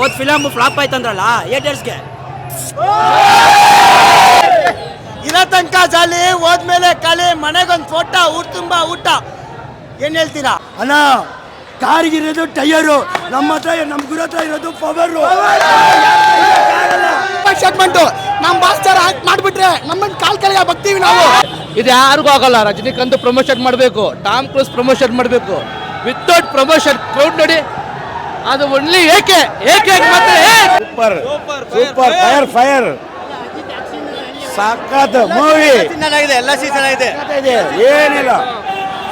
ಓದ್ film flop ಆಯ್ತಂದ್ರಲ್ಲ ಏಟರ್ಸ್ಗೆ ಇರೋ ತನಕ ಜಾಲಿ ಹೋದ್ಮೇಲೆ ಖಾಲಿ ಮನೆಗೊಂದು ಫೋಟೋ ಊಟ ತುಂಬಾ ಊಟ ಏನ್ ಹೇಳ್ತೀರಾ ಅಣ್ಣ? ಕಾರ್ಗಿರೋದು ಟೈರು, ನಮ್ಮ ಹತ್ರ ನಮ್ಮ ಗುರು ಹತ್ರ ಇರೋದು ಪವರ್. ನಮ್ಮ ಬಾಸ್ಟರ್ ಆಕ್ಟ್ ಮಾಡ್ಬಿಟ್ರೆ ನಮ್ಮನ್ನ ಕಾಲ್ ಕೆಳಗೆ ಬಗ್ತೀವಿ ನಾವು. ಇದು ಯಾರಿಗೂ ಆಗಲ್ಲ. ರಜನಿಕಾಂತ್ ಪ್ರಮೋಷನ್ ಮಾಡಬೇಕು, ಟಾಮ್ ಕ್ರೂಸ್ ಪ್ರಮೋಷನ್ ಮಾಡಬೇಕು. ವಿತೌಟ್ ಪ್ರಮೋಷನ್ ಕ್ರೌಡ್ ನೋಡಿ, ಅದು ಒನ್ಲಿ ಏಕೆ ಮಾತ್ರ. ಸೂಪರ್ ಸೂಪರ್ ಫೈರ್ ಫೈರ್ ಸಾಕಾದ ಮೂವಿ. ಚೆನ್ನಾಗಿದೆ, ಎಲ್ಲ ಸೀಸನ್ ಇದೆ, ಏನಿಲ್ಲ,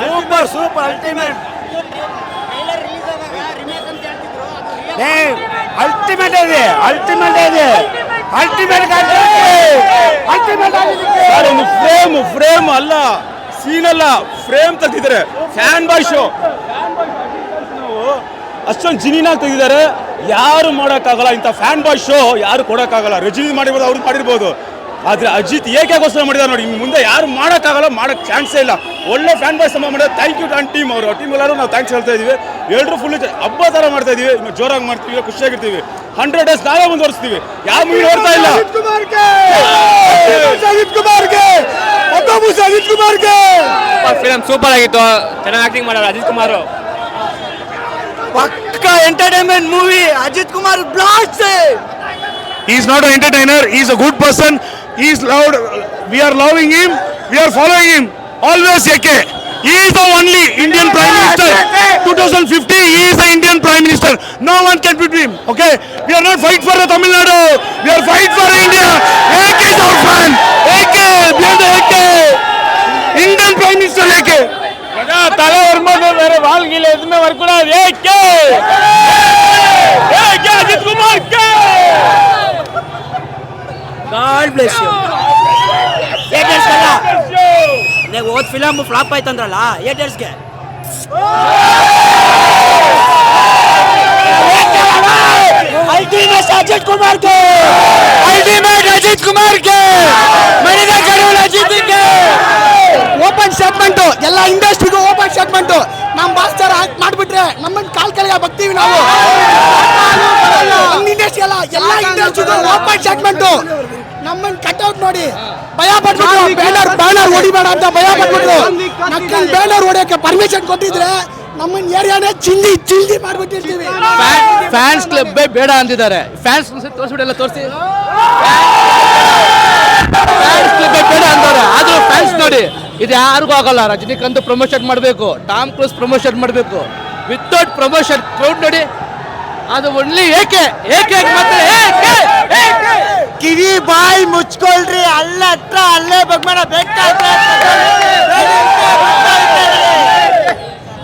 ಸೂಪರ್ ಸೂಪರ್ ಅಲ್ಟಿಮೇಟ್. ಅಲ್ಟಿಮೇಟ್ ಇದೆ, ಅಲ್ಟಿಮೇಟ್ ಇದೆ, ಅಲ್ಟಿಮೇಟ್ ಅಲ್ಟಿಮೇಟ್. ಫ್ರೇಮ್ ಅಲ್ಲ, ಸೀನ್ ಅಲ್ಲ, ಫ್ರೇಮ್ ತೆಗ್ದಿದ್ದಾರೆ. ಫ್ಯಾನ್ ಬಾಯ್ ಶೋ ಅಷ್ಟೊಂದು ಜಿನಿನಾಗಿ ತೆಗೆದಿದ್ದಾರೆ. ಯಾರು ಮಾಡೋಕ್ಕಾಗಲ್ಲ ಇಂಥ ಫ್ಯಾನ್ ಬಾಯ್ ಶೋ, ಯಾರು ಕೊಡೋಕ್ಕಾಗಲ್ಲ. ರಜನಿ ಮಾಡಿರ್ಬೋದು, ಅವ್ರು ಮಾಡಿರ್ಬೋದು, ಆದರೆ ಅಜಿತ್ ಏಕಾಗೋಸ್ಕರ ಮಾಡಿದ್ದಾರೆ ನೋಡಿ. ಇನ್ನು ಮುಂದೆ ಯಾರು ಮಾಡೋಕ್ಕಾಗಲ್ಲ, ಮಾಡೋಕ್ಕೆ ಚಾನ್ಸೇ ಇಲ್ಲ. ಒಳ್ಳೆ ಫ್ಯಾನ್ ಬಾಯ್ ಸಮ ಮಾಡಿದ್ರೆ ಥ್ಯಾಂಕ್ ಯು ಟೀಮ್ ಅವರು. ಟೀಮ್ ಎಲ್ಲರೂ ನಾವು ಥ್ಯಾಂಕ್ಸ್ ಹೇಳ್ತಾ ಇದೀವಿ. ಎಲ್ಲರೂ ಫುಲ್ ಹಬ್ಬ ಥರ ಮಾಡ್ತಾ ಇದೀವಿ. ಇನ್ನು ಜೋರಾಗಿ ಮಾಡ್ತೀವಿ, ಖುಷಿಯಾಗಿರ್ತೀವಿ. 100 days ನಾವೇ ಮುಂದುವರಿಸ್ತೀವಿ. ಯಾವ ಮೂವಿ ನೋಡ್ತಾ ಇಲ್ಲ. ಫಿಲಮ್ ಸೂಪರ್ ಆಗಿತ್ತು, ಚೆನ್ನಾಗಿ ಆಕ್ಟಿಂಗ್ ಮಾಡೋರು ಅಜಿತ್ ಕುಮಾರ್. ಪಕ್ಕಾ entertainment movie. Ajith Kumar blast. He is not an entertainer, he is a good person. He is loved, we are loving him, we are following him. Always AK. He is the only Indian Prime Minister. 2050, he is the Indian Prime Minister. No one can beat him. Okay? We are not fight for the Tamil Nadu. We are fight for India. AK is our fan. AK, we are the AK. Indian Prime Minister AK. ತಲೆ ಹೊರಬೋದು ಬೇರೆ ಬಾಲ್ಗಿಲ್ಲ ಎದ್ಮೆ ಬರ್ಕೊಡ. AK. AK Ajith Kumar ಕೆ. God bless you. ಓದ್ film flop ಆಯ್ತಂದ್ರಲ್ಲ ಏಟರ್ಸ್ಗೆ ಅಲ್ಟಿಮೇಟ್ ಅಜಿತ್ ಕುಮಾರ್ಗೆ, ಅಲ್ಟಿಮೇಟ್ ಅಜಿತ್ ಕುಮಾರ್ಗೆ, ಮನೆಯ ಕರುಳು ಅಜಿತ್ಗೆ. ಓಪನ್ ಸ್ಟೇಟ್ಮೆಂಟ್, ಎಲ್ಲ ಇಂಡಸ್ಟ್ರಿಗೂ ಓಪನ್ ಸ್ಟೇಟ್ಮೆಂಟ್. ನಮ್ಮ ಬಾಸ್ಟರ್ ಆಕ್ಟ್ ಮಾಡ್ಬಿಟ್ರೆ ನಮ್ಮನ್ನ ಕಾಲ್ ಕೆಳಗೆ ಬಗ್ತೀವಿ ನಾವು. ನಮ್ಮ ಇಂಡಸ್ಟ್ರಿ ಅಲ್ಲ, ಎಲ್ಲ ಇಂಡಸ್ಟ್ರಿಗೂ ಓಪನ್ ಸ್ಟೇಟ್ಮೆಂಟ್. ನಮ್ಮನ್ನ ಕಟ್ಔಟ್ ನೋಡಿ ಭಯ ಪಟ್ಬಿಟ್ರು. ಬ್ಯಾನರ್ ಹೊಡಿಬೇಡ ಅಂತ ಭಯ ಪಟ್ಬಿಟ್ರು. ನಕ್ಕನ್ ಬ್ಯಾನರ್ ಹೊಡಿಯೋಕೆ ಪರ್ಮಿಷನ್ ಕೊಟ್ಟಿದ್ರೆ ನಮ್ಮನ್ನ ಏರಿಯಾನೇ ಚಿಂದಿ ಮಾಡ್ಬಿಟ್ಟಿರ್ತೀವಿ. ಫ್ಯಾನ್ಸ್ ಕ್ಲಬ್ ಬೇಡ ಅಂದಿದ್ದಾರೆ. ಫ್ಯಾನ್ಸ್ ತೋರಿಸ್ಬಿಟ್ಟೆಲ್ಲ ತೋರಿಸಿ, ಫ್ಯಾನ್ಸ್ ಕ್ಲಬ್ ಬೇಡ ಅಂತಾರೆ. ಆದ್ರೂ ಫ್ಯಾನ್ಸ್ ನೋಡಿ, ಇದು ಯಾರಿಗೂ ಆಗಲ್ಲ. ರಜನಿಕಾಂತ್ ಪ್ರಮೋಷನ್ ಮಾಡಬೇಕು, ಟಾಮ್ ಕ್ರೂಸ್ ಪ್ರಮೋಷನ್ ಮಾಡಬೇಕು. ವಿತೌಟ್ ಪ್ರಮೋಷನ್ ಕ್ರೌಡ್ ನೋಡಿ, ಅದು ಒನ್ಲಿ ಏಕೆ ಮಾತ್ರ. ಕಿವಿ ಬಾಯಿ ಮುಚ್ಕೊಳ್ರಿ. ಅಲ್ಲೇ ಬಗ್ಮಾಡ ಬೇಕಾದ್ರೆ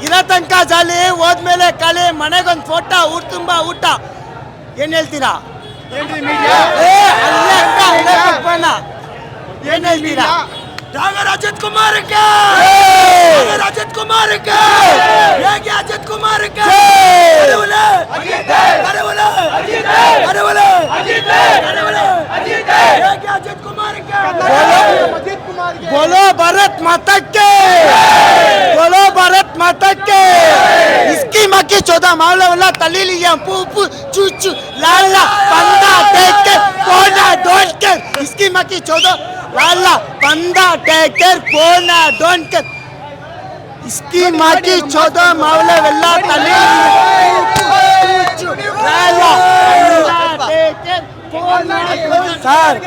ಇರೋ ತನಕ ಜಾಲಿ ಹೋದ್ಮೇಲೆ ಖಾಲಿ ಮನೆಗೊಂದು ಫೋಟೋ ಊಟ ತುಂಬಾ ಊಟ ಏನ್ ಹೇಳ್ತೀರಾ? ಏನ್ ಹೇಳ್ತೀರಾ? ಅಜಿತ್ ಕುಮಾರ್ ಅಜಿತ್ ಕುಮಾರ್ ಹೇಗೆ ಅಜಿತ್ ಕುಮಾರ್ ಅಜಿತ್ ಕುಮಾರ್ बोलो भारत माता के, बोलो भारत माता के. इसकी माँ की 14 मावला वाला तली लिया पू चू लाला पंदा टेकर कोना डोंट कर. इसकी माँ की 14 लाला पंदा टेकर कोना डोंट कर. इसकी माँ की 14 मावला वाला तली लाला पंदा टेकर कोना don't. Sir,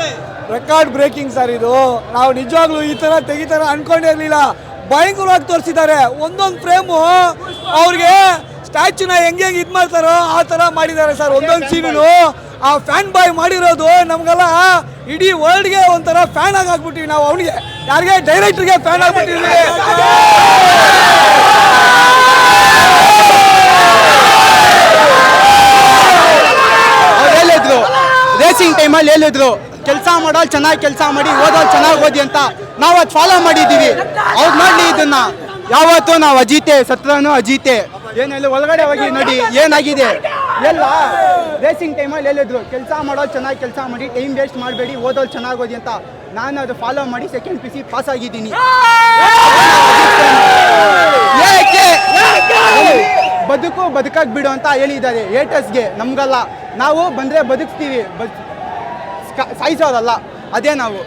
record breaking sir ಇದು. ನಾವು ನಿಜವಾಗ್ಲೂ ಈ ತರ ತೆಗಿತಾರ ಅನ್ಕೊಂಡಿರ್ಲಿಲ್ಲ. ಭಯಂಕರವಾಗಿ ತೋರಿಸಿದ್ದಾರೆ. ಒಂದೊಂದು ಫ್ರೇಮು ಅವ್ರಿಗೆ ಸ್ಟ್ಯಾಚ್ಯೂನ ಹೆಂಗೆ ಇದು ಮಾಡ್ತಾರೋ ಆ ಥರ ಮಾಡಿದ್ದಾರೆ ಸರ್. ಒಂದೊಂದು ಸೀನು ಆ ಫ್ಯಾನ್ ಬಾಯ್ ಮಾಡಿರೋದು ನಮಗೆಲ್ಲ ಇಡೀ ವರ್ಲ್ಡ್ಗೆ ಒಂಥರ ಫ್ಯಾನ್ ಆಗಿ ಹಾಕ್ಬಿಟ್ಟಿವಿ ನಾವು. ಅವನಿಗೆ ಯಾರಿಗೆ ಡೈರೆಕ್ಟರ್ಗೆ ಫ್ಯಾನ್ ಆಗ್ಬಿಟ್ಟಿವಿ. ಅವ್ರು ಹೇಳಿದ್ರು, ರೇಸಿಂಗ್ ಟೈಮಲ್ಲಿ ಹೇಳಿದ್ರು, ಕೆಲಸ ಮಾಡೋದು ಚೆನ್ನಾಗಿ ಕೆಲಸ ಮಾಡಿ, ಓದೋದು ಚೆನ್ನಾಗಿ ಓದಿ ಅಂತ. ನಾವು ಅದು ಫಾಲೋ ಮಾಡಿದ್ದೀವಿ. ಅವ್ರು ನೋಡಿ ಇದನ್ನ ಯಾವತ್ತೂ ನಾವು ಅಜೀತೆ, ಸತ್ರನೂ ಅಜೀತೆ. ಏನೆಲ್ಲ ಒಳಗಡೆ ಹೋಗಿ ನೋಡಿ ಏನಾಗಿದೆ. ಎಲ್ಲ ರೇಸಿಂಗ್ ಟೈಮಲ್ಲಿ ಹೇಳಿದ್ರು, ಕೆಲಸ ಮಾಡೋದು ಚೆನ್ನಾಗಿ ಕೆಲಸ ಮಾಡಿ, ಟೈಮ್ ವೇಸ್ಟ್ ಮಾಡಬೇಡಿ, ಓದೋದು ಚೆನ್ನಾಗಿ ಓದಿ ಅಂತ. ನಾನು ಅದು ಫಾಲೋ ಮಾಡಿ ಸೆಕೆಂಡ್ PC ಪಾಸ್ ಆಗಿದ್ದೀನಿ. ಬದುಕು ಬದುಕಕ್ಕೆ ಬಿಡು ಅಂತ ಹೇಳಿದ್ದಾರೆ ಏಟರ್ಸ್ಗೆ, ನಮ್ಗಲ್ಲ. ನಾವು ಬಂದರೆ ಬದುಕ್ತೀವಿ, ಸಾಯಿಸೋದಲ್ಲ, ಅದೇ ನಾವು.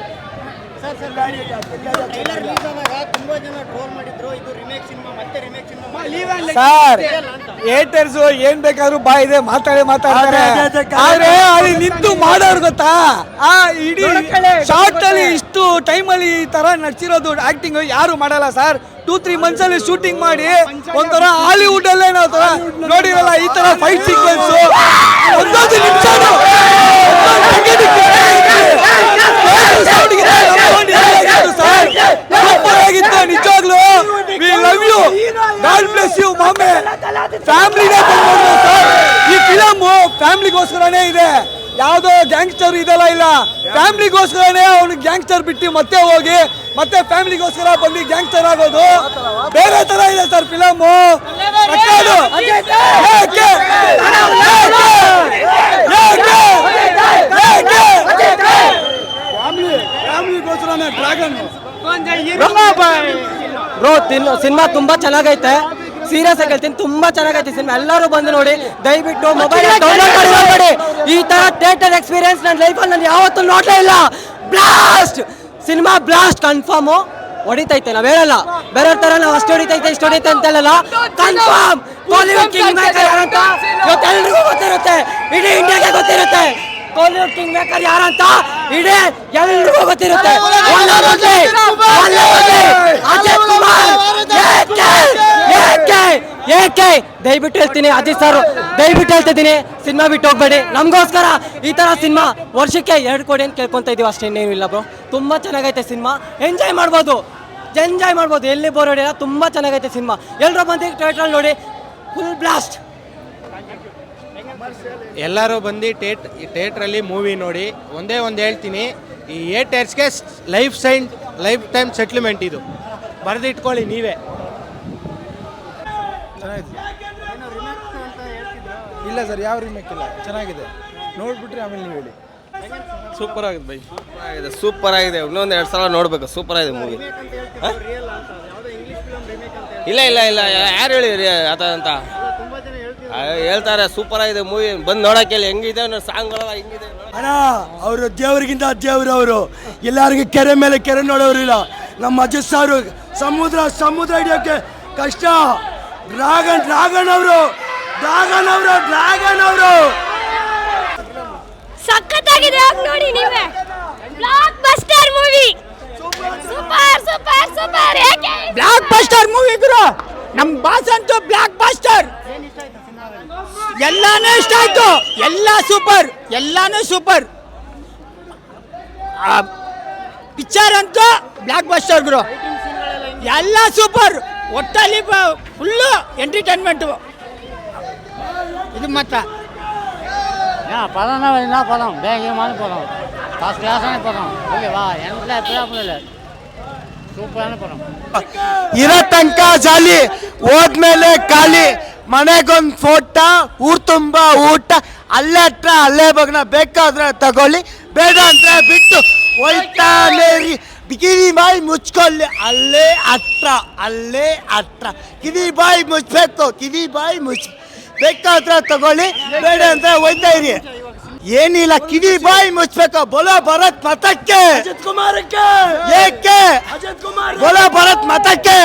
ಸರ್ ಏಟರ್ಸ್ ಏನ್ ಬೇಕಾದ್ರೂ ಬಾಯಿದೆ ಮಾತಾಡ್ತಾರೆ, ಆದ್ರೆ ಅಲ್ಲಿ ನಿಂತು ಮಾಡೋರು ಗೊತ್ತಾ, ಆ ಇಡೀ ಶಾರ್ಟ್ ಅಲ್ಲಿ ಇಷ್ಟು ಟೈಮ್ ಅಲ್ಲಿ ಈ ತರ ನಡ್ಸಿರೋದು ಆಕ್ಟಿಂಗ್ ಯಾರು ಮಾಡಲ್ಲ ಸರ್. 2-3 months ಅಲ್ಲಿ ಶೂಟಿಂಗ್ ಮಾಡಿ ಒಂಥರ ಹಾಲಿವುಡ್ ಅಲ್ಲೇ ನಾವು ತರ ನೋಡಿರಲ್ಲ ಈ ತರ ಫೈಟ್ ಸೀಕ್ವೆನ್ಸ್ ಒಂದೊಂದು ನಿಮಿಷ ಸೂಪರ್ ಆಗಿತ್ತು ನಿಜವಾಗ್ಲು. We love you, god bless you ಮಾಮೆ. ಫ್ಯಾಮಿಲಿನೇ ಬಂದ್ಬಿಡ್ತು ಸರ್. ಈ ಫಿಲಮ್ ಫ್ಯಾಮಿಲಿಗೋಸ್ಕರನೇ ಇದೆ, ಯಾವುದೋ ಗ್ಯಾಂಗ್ಸ್ಟರ್ ಇದೆಲ್ಲ ಇಲ್ಲ. ಫ್ಯಾಮಿಲಿಗೋಸ್ಕರನೇ ಅವನು ಗ್ಯಾಂಗ್ಸ್ಟರ್ ಬಿಟ್ಟು ಮತ್ತೆ ಹೋಗಿ ಮತ್ತೆ ಫ್ಯಾಮಿಲಿಗೋಸ್ಕರ ಬಂದು ಗ್ಯಾಂಗ್ಸ್ಟರ್ ಆಗೋದು ಬೇರೆ ತರ ಇದೆ ಸರ್ ಫಿಲಮ್. ಬ್ರೋ ಸಿನಿಮಾ ತುಂಬಾ ಚೆನ್ನಾಗೈತೆ, ಸೀರಿಯಸ್ ಆಗಿ ಹೇಳ್ತೀನಿ, ತುಂಬಾ ಚೆನ್ನಾಗೈತೆ ಸಿನಿಮಾ. ಎಲ್ಲರೂ ಬಂದು ನೋಡಿ, ದಯವಿಟ್ಟು ಮೊಬೈಲ್ ಡೌನ್ಲೋಡ್ ಮಾಡಿ ನೋಡಿ. ಈ ತರ ಥಿಯೇಟರ್ ಎಕ್ಸ್ಪೀರಿಯನ್ಸ್ ನನ್ನ ಲೈಫಲ್ಲಿ ನಾನು ಯಾವತ್ತೂ ನೋಡಲೇ ಇಲ್ಲ. Blast cinema, blast confirm. ಹೊಡಿತೈತೆ, ನಾವ್ ಹೇಳಲ್ಲ ಬೇರೆ ತರ ನಾವು ಅಷ್ಟು ಹೊಡಿತೈತೆ ಇಷ್ಟು ಹೊಡಿತೈತೆ ಅಂತ ಹೇಳಲ್ಲ, ಕನ್ಫರ್ಮ್. ಬಾಲಿವುಡ್ ಕಿಂಗ್ ಮೇಕರ್ ಯಾರಂತ ಇವತ್ತೆಲ್ರಿಗೂ ಗೊತ್ತಿರುತ್ತೆ, ಇಡೀ ಇಂಡಿಯಾಗೆ ಗೊತ್ತಿರುತ್ತೆ. ಬಾಲಿವುಡ್ ಕಿಂಗ್ ಮೇಕರ್ ಯಾರಂತ ಇಡೀ ಎಲ್ರಿಗೂ ಗೊತ್ತಿರುತ್ತೆ. ಅಜಿತ್ ಕುಮಾರ್ ಏಕೆ ದಯವಿಟ್ಟು ಹೇಳ್ತೀನಿ, ಅಜಿತ್ ಸರ್ ದಯವಿಟ್ಟು ಹೇಳ್ತಿದ್ದೀನಿ, ಸಿನಿಮಾ ಬಿಟ್ಟು ಹೋಗ್ಬೇಡಿ. ನಮಗೋಸ್ಕರ ಈ ತರ ಸಿನಿಮಾ ವರ್ಷಕ್ಕೆ 2 ಕೋಟಿ ಅಂತ ಕೇಳ್ಕೊಂತ ಇದೀವಿ, ಅಷ್ಟೇ, ಇನ್ನೇನು ಇಲ್ಲ ಬ್ರೋ. ತುಂಬಾ ಚೆನ್ನಾಗೈತೆ ಸಿನಿಮಾ, ಎಂಜಾಯ್ ಮಾಡ್ಬೋದು. ಎಲ್ಲಿ ಬೋರ್ ಹೊಡಿಲ್ಲ, ತುಂಬಾ ಚೆನ್ನಾಗೈತೆ ಸಿನಿಮಾ. ಎಲ್ಲರೂ ಬಂದು ಥಿಯೇಟ್ರಲ್ಲಿ ನೋಡಿ, ಫುಲ್ ಬ್ಲಾಸ್ಟ್. ಎಲ್ಲರೂ ಬಂದು ಥಿಯೇಟ್ರಲ್ಲಿ ಮೂವಿ ನೋಡಿ. ಒಂದೇ ಒಂದು ಹೇಳ್ತೀನಿ, ಈ ಏಟರ್ಸ್ಗೆ ಲೈಫ್ ಟೈಮ್ ಸೆಟ್ಲ್ಮೆಂಟ್ ಇದು, ಬರೆದಿಟ್ಕೊಳ್ಳಿ ನೀವೇ. ಇಲ್ಲ ಸರ್, ಯಾವ ರಿಮೇಕ್ ಇಲ್ಲ, ಚೆನ್ನಾಗಿದೆ, ನೋಡ್ಬಿಟ್ರೆ ಆಮೇಲೆ ನೀವು ಹೇಳಿ. ಸೂಪರ್ ಆಗಿದೆ ಬೈ, ಸೂಪರ್ ಆಗಿದೆ. ಇನ್ನೊಂದು 2 ಸಲ ನೋಡ್ಬೇಕು, ಸೂಪರ್ ಆಗಿದೆ ಮೂವಿ. ಇಲ್ಲ ಯಾರು ಹೇಳಿ ಅಂತ ಹೇಳ್ತಾರೆ. ಸೂಪರ್ ಆಗಿದೆ ಮೂವಿ, ಬಂದು ನೋಡಕ್ಕೆ ಹೆಂಗಿದೆ ಸಾಂಗ್ಗಳ ಹೆಂಗಿದೆ ಅಣ್ಣ. ಅವರು ದೇವರಿಗಿಂತ ದೇವ್ರವರು, ಎಲ್ಲರಿಗೂ ಕೆರೆ ಮೇಲೆ ಕೆರೆ ನೋಡೋರಿಲ್ಲ. ನಮ್ಮ ಅಜಿತ್ ಸಾರು ಸಮುದ್ರ ಹಿಡಿಯೋಕ್ಕೆ ಕಷ್ಟ. ಡ್ರಾಗನ್ ಅವರು ಸಖತ್ತಾಗಿದೆ, ಹೋಗಿ ನೋಡಿ ನೀವೇ. ಬ್ಲಾಕ್ ಬಸ್ಟರ್ ಮೂವಿ, ಸೂಪರ್ ಏಕೆ ಬ್ಲಾಕ್ ಬಸ್ಟರ್ ಮೂವಿ ಗುರು. ನಮ್ಮ ಬಾಸ್ ಅಂತೂ ಬ್ಲಾಕ್ ಬಸ್ಟರ್, ಎಲ್ಲಾನು ಇಷ್ಟ ಆಯ್ತು, ಎಲ್ಲಾನು ಸೂಪರ್. ಪಿಕ್ಚರ್ ಅಂತೂ ಬ್ಲಾಕ್ ಬಸ್ಟರ್ ಗುರು, ಎಲ್ಲ ಸೂಪರ್. ಒಟ್ಟಲ್ಲಿ ಫುಲ್ಲು ಎಂಟರ್ಟೈನ್ಮೆಂಟು இது மாத்தா படம் என்ன படம் வேகமான படம், ஃபர்ஸ்ட் கிளாஸான படம், ஓகேவா? எனக்கு எப்படியா இல்லை, ಸೂಪರಾன ಪಡ. ಇರೋ ತನಕ ಜಾಲಿ, ಹೋದ್ಮೇಲೆ ಖಾಲಿ. ಮನೆಗೊಂದು ಫೋಟೋ, ಊರ್ ತುಂಬಾ ಊಟ, ಅಲ್ಲೇ ಹತ್ರ ಅಲ್ಲೇ ಬಗ್ನ, ಬೇಕಾದ್ರೆ ತಗೊಳ್ಳಿ, ಬೇಡ ಅಂದ್ರೆ ಬಿಟ್ಟು ಹೋಯ್ತಾನೆ ರೀ. ಕಿವಿ ಬಾಯಿ ಮುಚ್ಕೊಳ್ಳಿ, ಅಲ್ಲೇ ಹತ್ರ ಕಿವಿ ಬಾಯಿ ಮುಚ್ಚಬೇಕು, ಬೇಕಾದ್ರೆ ತಗೊಳ್ಳಿ, ಬೇಡ ಅಂದ್ರೆ ಹೋಯ್ತಾ ಇರಿ. ಏನಿಲ್ಲ, ಕಿವಿ ಬಾಯಿ ಮುಚ್ಚಬೇಕು. ಬೋಲೋ ಭರತ್ ಮತಕ್ಕೆ, ಅಜಿತ್ ಕುಮಾರಕ್ಕೆ ಏಕೆ, ಬೋಲೋ ಭರತ್ ಮತಕ್ಕೆ.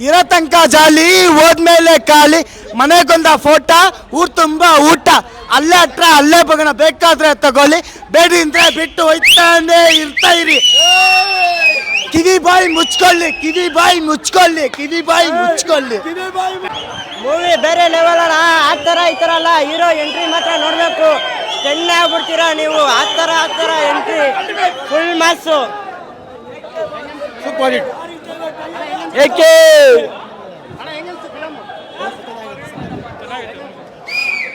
ಇರೋ ತನಕ ಜಾಲಿ, ಹೋದ್ಮೇಲೆ ಖಾಲಿ. ಮನೆಗೊಂದ ಫೋಟೋ, ಊರ್ ತುಂಬಾ ಊಟ, ಅಲ್ಲೇ ಹತ್ರ ಅಲ್ಲೇ ಬಗಣ, ಬೇಕಾದ್ರೆ ತಗೊಳ್ಳಿ, ಬೇಡ ಅಂದ್ರೆ ಬಿಟ್ಟು ಹೋಯ್ತಾನೆ ಇರ್ತಾ ಇರಿ. ಕಿವಿ ಬಾಯಿ ಮುಚ್ಕೊಳ್ಳಿ. ಮೂವಿ ಬೇರೆ ಲೆವೆಲ್ ಅಣ್ಣ. ಆ ಥರ ಈ ಥರ ಅಲ್ಲ, ಹೀರೋ ಎಂಟ್ರಿ ಮಾತ್ರ ನೋಡಬೇಕು, ಚೆನ್ನೆ ಆಗ್ಬಿಡ್ತೀರಾ ನೀವು. ಆ ಥರ ಎಂಟ್ರಿ ಫುಲ್ ಮಾಸು, ಸೂಪರ್ ಹಿಟ್. ಏಕೆ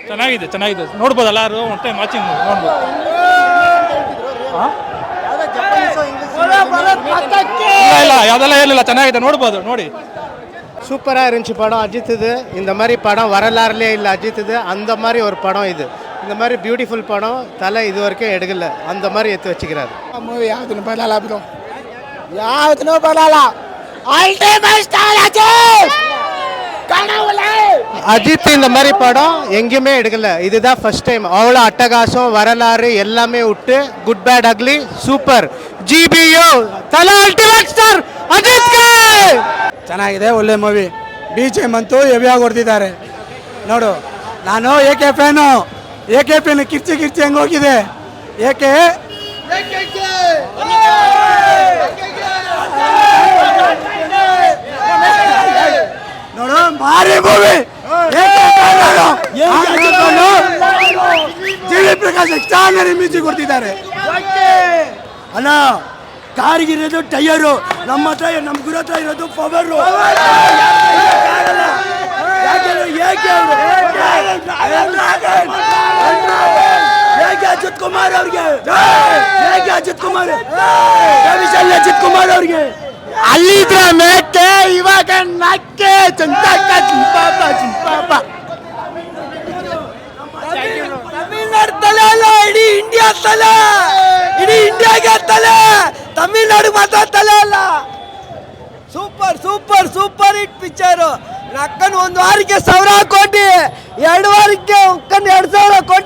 ಚೆನ್ನಾಗಿದೆ ನೋಡ್ಬೋದು, ಎಲ್ಲರೂ ಒನ್ ಟೈಮ್ ವಾಚಿಂಗ್ ನೋಡ್ಬೋದು. ಇಲ್ಲ ಯಾವ್ದೆಲ್ಲ ಏನಿಲ್ಲ, ಚೆನ್ನಾಗಿದೆ, ನೋಡ್ಬೋದು, ನೋಡಿ. சூப்பராக இருந்துச்சு படம். அஜித் இது இந்த மாதிரி படம் வரலாறுலே இல்லை அஜித் இது. அந்த மாதிரி ஒரு படம் இது, இந்த மாதிரி பியூட்டிஃபுல் படம் தலை இது வரைக்கும் எடுக்கல, அந்த மாதிரி எடுத்து வச்சுக்கிறாரு. ಮೂವಿ ಯಾವ್ದನ್ನು ಬರಲ್ಲ ಬ್ರೋ, ಯಾವ್ದನ್ನು ಬರಲ್ಲ. ಅಲ್ಟಿಮೇಟ್ ಸ್ಟಾರ್ ಅಜಿತ್, அஜித் இந்த மாதிரி படம் எங்கேயுமே எடுக்கல, இதுதான் ஃபர்ஸ்ட் டைம். அவ்வளோ அட்டகாசம், வரலாறு எல்லாமே விட்டு good bad ugly super. GBO Thala ultimate star Ajith ಗೆ ಚೆನ್ನಾಗಿದೆ, ಒಳ್ಳೆ ಮೂವಿ. BGM ಅಂತೂ ಹೆವಿಯಾಗಿ ಹೊಡೆದಿದ್ದಾರೆ ನೋಡು. ನಾನು ಏಕೆ ಫ್ಯಾನು, ಏಕೆ ಫ್ಯಾನ್ ಕಿರ್ಚಿ ಹೆಂಗೆ ಹೋಗಿದೆ. ಏಕೆ ನೋಡು ಮಾರಿ movie. GV. Prakash extraordinary music ಕೊಡ್ತಿದ್ದಾರೆ. ಅಣ್ಣ ಕಾರ್ಗಿರೋದು ಟೈಯರು, ನಮ್ಮ ಹತ್ರ ನಮ್ಮ ಗುರು ಹತ್ರ ಇರೋದು ಪವರು. ಹೇಗೆ ಅಜಿತ್ ಕುಮಾರ್ ಅವ್ರಿಗೆ, ಹೇಗೆ ಅಜಿತ್ ಕುಮಾರ್, ಅಜಿತ್ ಕುಮಾರ್ ಅವ್ರಿಗೆ ಅಲ್ಲಿದ್ರ ಮೇಕೆ ಇವಾಗ ನಕ್ಕೆ ಚಂತಾಕ ಚಿಂಪಾಪ ಚಿಂಪಾಪ. ತಮಿಳ್ನಾಡು ತಲೆ ಅಲ್ಲ, ಇಡೀ ಇಂಡಿಯಾ ತಲೆ, ಇಡೀ ಇಂಡಿಯಾಗೆ ತಲೆ, ತಮಿಳ್ನಾಡು ಮಾತ್ರ ತಲೆ ಅಲ್ಲ. Super super super hit picture. ನಕ್ಕನ್ 1 ವಾರಕ್ಕೆ 1000 ಕೋಟಿ, 2 ವಾರಕ್ಕೆ 2,000 ಕೋಟಿ